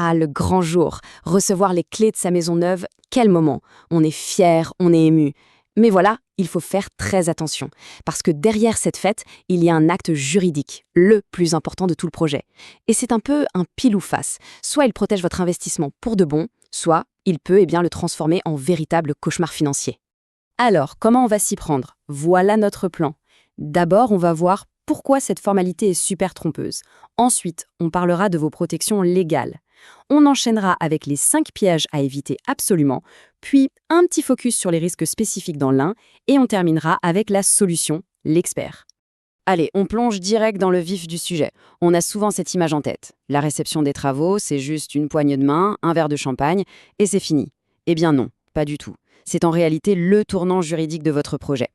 Ah, le grand jour. Recevoir les clés de sa maison neuve, quel moment. On est fier, on est ému. Mais voilà, il faut faire très attention. Parce que derrière cette fête, il y a un acte juridique, le plus important de tout le projet. Et c'est un peu un pile ou face. Soit il protège votre investissement pour de bon, soit il peut le transformer en véritable cauchemar financier. Alors, comment on va s'y prendre? Voilà notre plan. D'abord, on va voir pourquoi cette formalité est super trompeuse. Ensuite, on parlera de vos protections légales. On enchaînera avec les 5 pièges à éviter absolument, puis un petit focus sur les risques spécifiques dans l'un, et on terminera avec la solution, l'expert. Allez, on plonge direct dans le vif du sujet. On a souvent cette image en tête. La réception des travaux, c'est juste une poignée de main, un verre de champagne, et c'est fini. Eh bien non, pas du tout. C'est en réalité le tournant juridique de votre projet.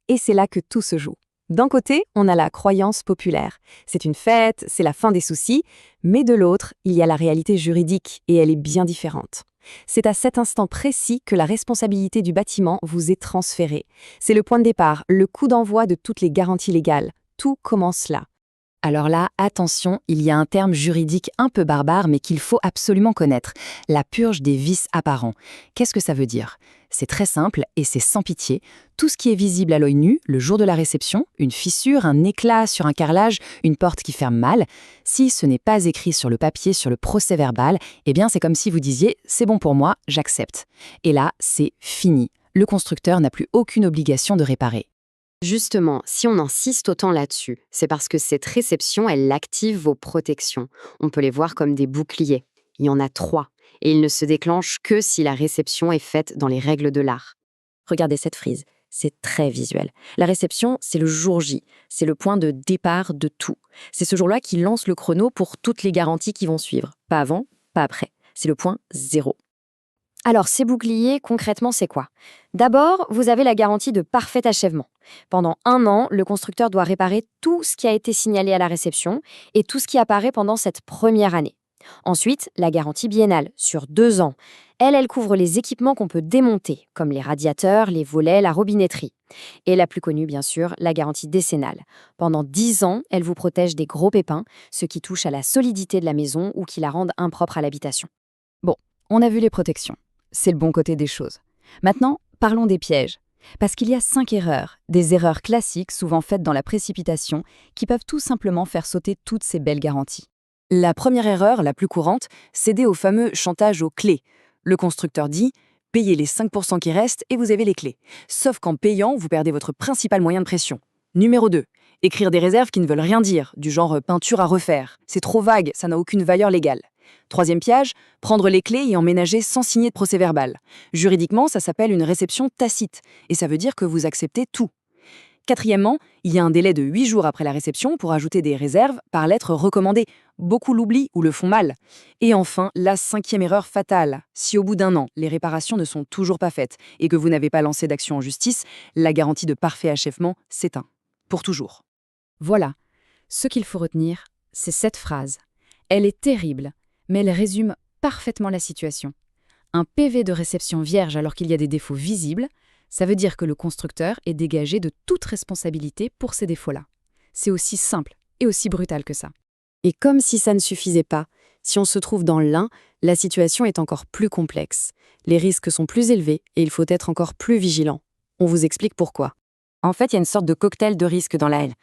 Et c'est là que tout se joue. D'un côté, on a la croyance populaire. C'est une fête, c'est la fin des soucis, mais de l'autre, il y a la réalité juridique, et elle est bien différente. C'est à cet instant précis que la responsabilité du bâtiment vous est transférée. C'est le point de départ, le coup d'envoi de toutes les garanties légales. Tout commence là. Alors là, attention, il y a un terme juridique un peu barbare, mais qu'il faut absolument connaître, la purge des vices apparents. Qu'est-ce que ça veut dire? C'est très simple et c'est sans pitié. Tout ce qui est visible à l'œil nu, le jour de la réception, une fissure, un éclat sur un carrelage, une porte qui ferme mal, si ce n'est pas écrit sur le papier, sur le procès-verbal, eh bien c'est comme si vous disiez « c'est bon pour moi, j'accepte ». Et là, c'est fini. Le constructeur n'a plus aucune obligation de réparer. Justement, si on insiste autant là-dessus, c'est parce que cette réception, elle active vos protections. On peut les voir comme des boucliers. Il y en a 3, et ils ne se déclenchent que si la réception est faite dans les règles de l'art. Regardez cette frise, c'est très visuel. La réception, c'est le jour J, c'est le point de départ de tout. C'est ce jour-là qui lance le chrono pour toutes les garanties qui vont suivre. Pas avant, pas après. C'est le point 0. Alors, ces boucliers, concrètement, c'est quoi? D'abord, vous avez la garantie de parfait achèvement. Pendant 1 an, le constructeur doit réparer tout ce qui a été signalé à la réception et tout ce qui apparaît pendant cette première année. Ensuite, la garantie biennale, sur 2 ans. Elle couvre les équipements qu'on peut démonter, comme les radiateurs, les volets, la robinetterie. Et la plus connue, bien sûr, la garantie décennale. Pendant 10 ans, elle vous protège des gros pépins, ce qui touche à la solidité de la maison ou qui la rendent impropre à l'habitation. Bon, on a vu les protections. C'est le bon côté des choses. Maintenant, parlons des pièges. Parce qu'il y a 5 erreurs, des erreurs classiques souvent faites dans la précipitation, qui peuvent tout simplement faire sauter toutes ces belles garanties. La première erreur, la plus courante, céder au fameux chantage aux clés. Le constructeur dit « payez les 5% qui restent et vous avez les clés ». Sauf qu'en payant, vous perdez votre principal moyen de pression. Numéro 2. Écrire des réserves qui ne veulent rien dire, du genre peinture à refaire. C'est trop vague, ça n'a aucune valeur légale. Troisième piège, prendre les clés et emménager sans signer de procès-verbal. Juridiquement, ça s'appelle une réception tacite, et ça veut dire que vous acceptez tout. Quatrièmement, il y a un délai de 8 jours après la réception pour ajouter des réserves par lettre recommandée. Beaucoup l'oublient ou le font mal. Et enfin, la 5e erreur fatale. Si au bout d'1 an, les réparations ne sont toujours pas faites et que vous n'avez pas lancé d'action en justice, la garantie de parfait achèvement s'éteint. Pour toujours. Voilà. Ce qu'il faut retenir, c'est cette phrase. Elle est terrible, mais elle résume parfaitement la situation. Un PV de réception vierge alors qu'il y a des défauts visibles, ça veut dire que le constructeur est dégagé de toute responsabilité pour ces défauts-là. C'est aussi simple et aussi brutal que ça. Et comme si ça ne suffisait pas, si on se trouve dans l'un, la situation est encore plus complexe. Les risques sont plus élevés et il faut être encore plus vigilant. On vous explique pourquoi. En fait, il y a une sorte de cocktail de risques dans la L.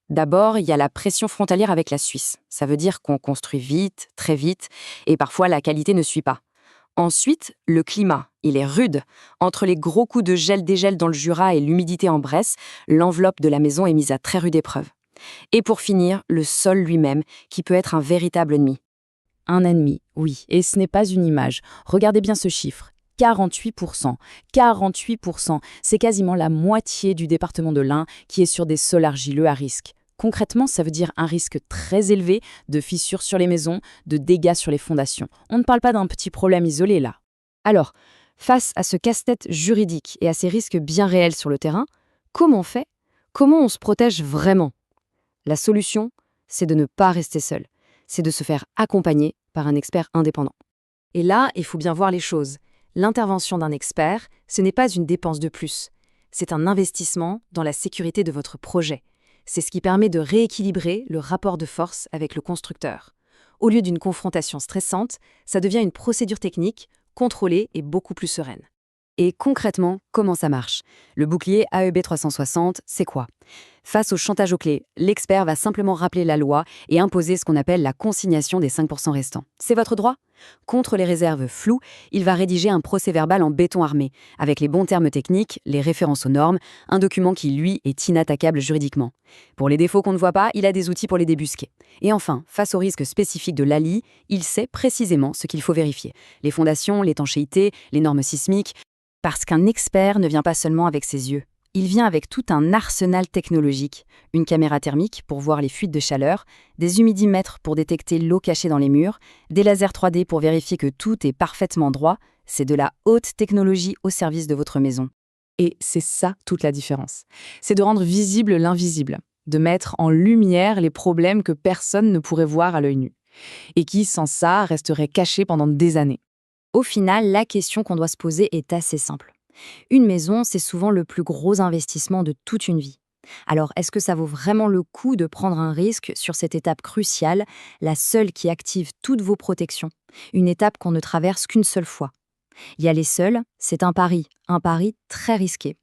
D'abord, il y a la pression frontalière avec la Suisse. Ça veut dire qu'on construit vite, très vite, et parfois la qualité ne suit pas. Ensuite, le climat, il est rude. Entre les gros coups de gel-dégel dans le Jura et l'humidité en Bresse, l'enveloppe de la maison est mise à très rude épreuve. Et pour finir, le sol lui-même, qui peut être un véritable ennemi. Un ennemi, oui, et ce n'est pas une image. Regardez bien ce chiffre. 48%. 48%, c'est quasiment la moitié du département de l'Ain qui est sur des sols argileux à risque. Concrètement, ça veut dire un risque très élevé de fissures sur les maisons, de dégâts sur les fondations. On ne parle pas d'un petit problème isolé là. Alors, face à ce casse-tête juridique et à ces risques bien réels sur le terrain, comment on fait? Comment on se protège vraiment? La solution, c'est de ne pas rester seul. C'est de se faire accompagner par un expert indépendant. Et là, il faut bien voir les choses. L'intervention d'un expert, ce n'est pas une dépense de plus. C'est un investissement dans la sécurité de votre projet. C'est ce qui permet de rééquilibrer le rapport de force avec le constructeur. Au lieu d'une confrontation stressante, ça devient une procédure technique, contrôlée et beaucoup plus sereine. Et concrètement, comment ça marche? Le bouclier AEB 360, c'est quoi? Face au chantage aux clés, l'expert va simplement rappeler la loi et imposer ce qu'on appelle la consignation des 5% restants. C'est votre droit? Contre les réserves floues, il va rédiger un procès-verbal en béton armé, avec les bons termes techniques, les références aux normes, un document qui, lui, est inattaquable juridiquement. Pour les défauts qu'on ne voit pas, il a des outils pour les débusquer. Et enfin, face aux risques spécifiques de l'ALI, il sait précisément ce qu'il faut vérifier. Les fondations, l'étanchéité, les normes sismiques. Parce qu'un expert ne vient pas seulement avec ses yeux. Il vient avec tout un arsenal technologique, une caméra thermique pour voir les fuites de chaleur, des humidimètres pour détecter l'eau cachée dans les murs, des lasers 3D pour vérifier que tout est parfaitement droit. C'est de la haute technologie au service de votre maison. Et c'est ça toute la différence. C'est de rendre visible l'invisible, de mettre en lumière les problèmes que personne ne pourrait voir à l'œil nu, et qui, sans ça, resteraient cachés pendant des années. Au final, la question qu'on doit se poser est assez simple. Une maison, c'est souvent le plus gros investissement de toute une vie. Alors, est-ce que ça vaut vraiment le coup de prendre un risque sur cette étape cruciale, la seule qui active toutes vos protections? Une étape qu'on ne traverse qu'une seule fois. Y aller seul, c'est un pari très risqué.